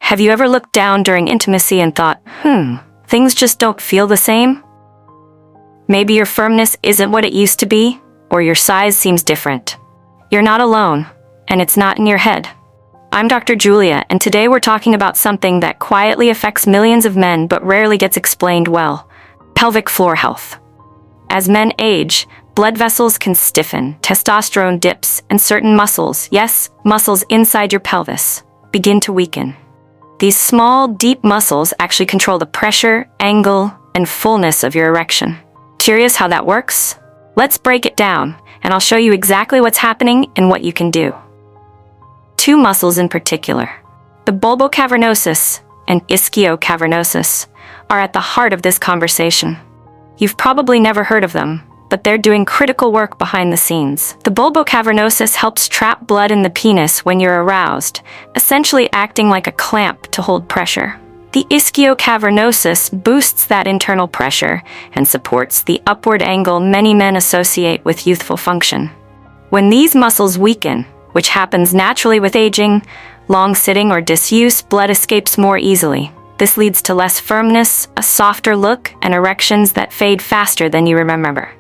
Have you ever looked down during intimacy and thought, things just don't feel the same? Maybe your firmness isn't what it used to be, or your size seems different. You're not alone, and it's not in your head. I'm Dr. Julia, and today we're talking about something that quietly affects millions of men but rarely gets explained well: pelvic floor health. As men age, blood vessels can stiffen, testosterone dips, and certain muscles, yes, muscles inside your pelvis, begin to weaken. These small, deep muscles actually control the pressure, angle, and fullness of your erection. Curious how that works? Let's break it down, and I'll show you exactly what's happening and what you can do. Two muscles in particular, the bulbocavernosus and ischiocavernosus, are at the heart of this conversation. You've probably never heard of them, but they're doing critical work behind the scenes. The bulbocavernosus helps trap blood in the penis when you're aroused, essentially acting like a clamp to hold pressure. The ischiocavernosus boosts that internal pressure and supports the upward angle many men associate with youthful function. When these muscles weaken, which happens naturally with aging, long sitting, or disuse, blood escapes more easily. This leads to less firmness, a softer look, and erections that fade faster than you remember.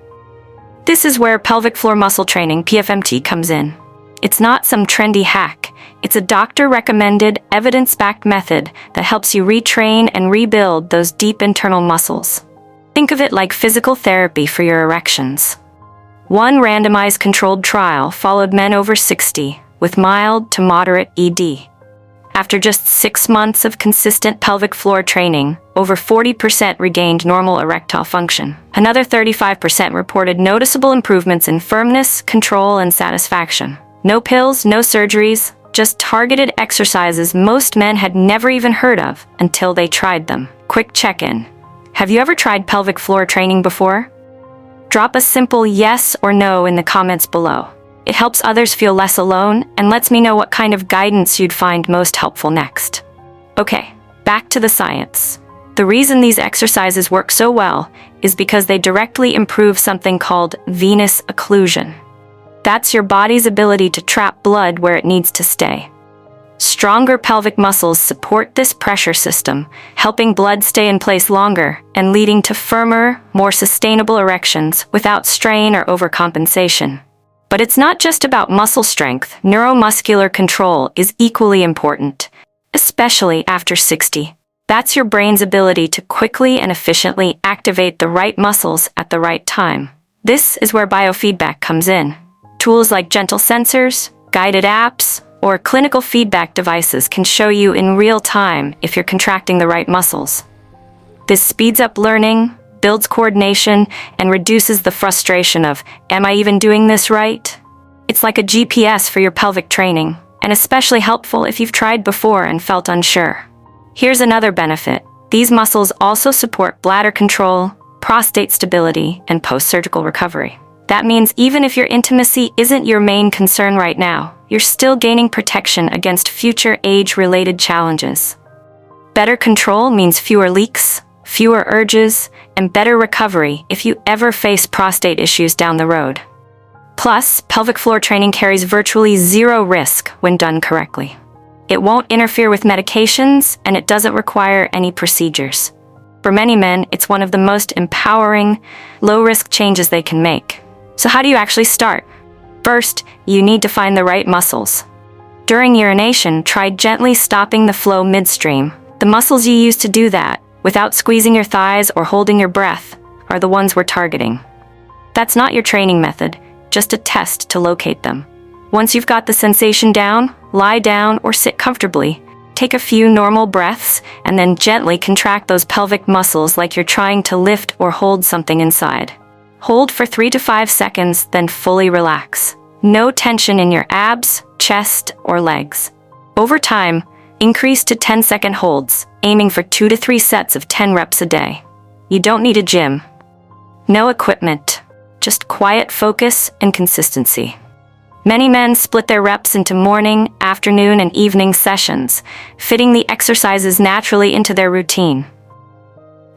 This is where pelvic floor muscle training, PFMT, comes in. It's not some trendy hack. It's a doctor-recommended, evidence-backed method that helps you retrain and rebuild those deep internal muscles. Think of it like physical therapy for your erections. One randomized controlled trial followed men over 60 with mild to moderate ED. After just 6 months of consistent pelvic floor training, over 40% regained normal erectile function. Another 35% reported noticeable improvements in firmness, control, and satisfaction. No pills, no surgeries, just targeted exercises most men had never even heard of until they tried them. Quick check-in. Have you ever tried pelvic floor training before? Drop a simple yes or no in the comments below. It helps others feel less alone and lets me know what kind of guidance you'd find most helpful next. Okay, back to the science. The reason these exercises work so well is because they directly improve something called venous occlusion. That's your body's ability to trap blood where it needs to stay. Stronger pelvic muscles support this pressure system, helping blood stay in place longer and leading to firmer, more sustainable erections without strain or overcompensation. But it's not just about muscle strength. Neuromuscular control is equally important, especially after 60. That's your brain's ability to quickly and efficiently activate the right muscles at the right time. This is where biofeedback comes in. Tools like gentle sensors, guided apps, or clinical feedback devices can show you in real time if you're contracting the right muscles. This speeds up learning, builds coordination, and reduces the frustration of, am I even doing this right? It's like a GPS for your pelvic training, and especially helpful if you've tried before and felt unsure. Here's another benefit. These muscles also support bladder control, prostate stability, and post-surgical recovery. That means even if your intimacy isn't your main concern right now, you're still gaining protection against future age-related challenges. Better control means fewer leaks, fewer urges, and better recovery if you ever face prostate issues down the road. Plus, pelvic floor training carries virtually zero risk when done correctly. It won't interfere with medications, and it doesn't require any procedures. For many men, it's one of the most empowering, low-risk changes they can make. So how do you actually start? First, you need to find the right muscles. During urination, try gently stopping the flow midstream. The muscles you use to do that, without squeezing your thighs or holding your breath, are the ones we're targeting. That's not your training method, just a test to locate them. Once you've got the sensation down, lie down or sit comfortably. Take a few normal breaths and then gently contract those pelvic muscles like you're trying to lift or hold something inside. Hold for 3 to 5 seconds, then fully relax. No tension in your abs, chest, or legs. Over time, increase to 10-second holds, aiming for 2 to 3 sets of 10 reps a day. You don't need a gym. No equipment, just quiet focus and consistency. Many men split their reps into morning, afternoon, and evening sessions, fitting the exercises naturally into their routine.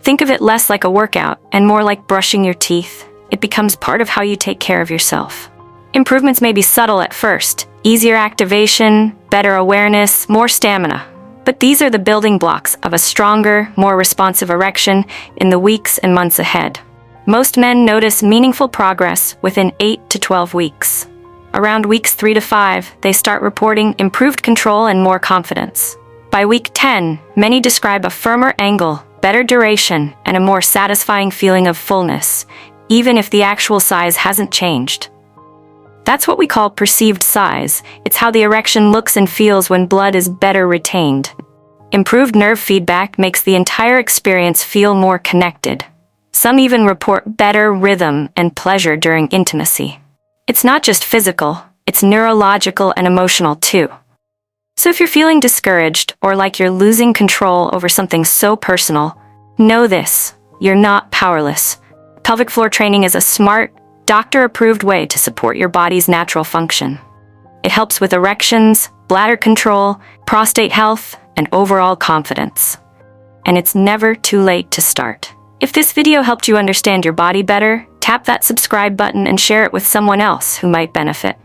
Think of it less like a workout and more like brushing your teeth. It becomes part of how you take care of yourself. Improvements may be subtle at first: easier activation, better awareness, more stamina. But these are the building blocks of a stronger, more responsive erection in the weeks and months ahead. Most men notice meaningful progress within 8 to 12 weeks. Around weeks 3 to 5, they start reporting improved control and more confidence. By week 10, many describe a firmer angle, better duration, and a more satisfying feeling of fullness, even if the actual size hasn't changed. That's what we call perceived size. It's how the erection looks and feels when blood is better retained. Improved nerve feedback makes the entire experience feel more connected. Some even report better rhythm and pleasure during intimacy. It's not just physical, it's neurological and emotional too. So if you're feeling discouraged or like you're losing control over something so personal, know this: you're not powerless. Pelvic floor training is a smart, doctor-approved way to support your body's natural function. It helps with erections, bladder control, prostate health, and overall confidence. And it's never too late to start. If this video helped you understand your body better, tap that subscribe button and share it with someone else who might benefit.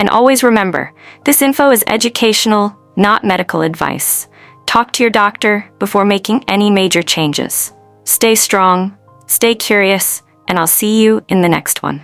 And always remember, this info is educational, not medical advice. Talk to your doctor before making any major changes. Stay strong, stay curious, and I'll see you in the next one.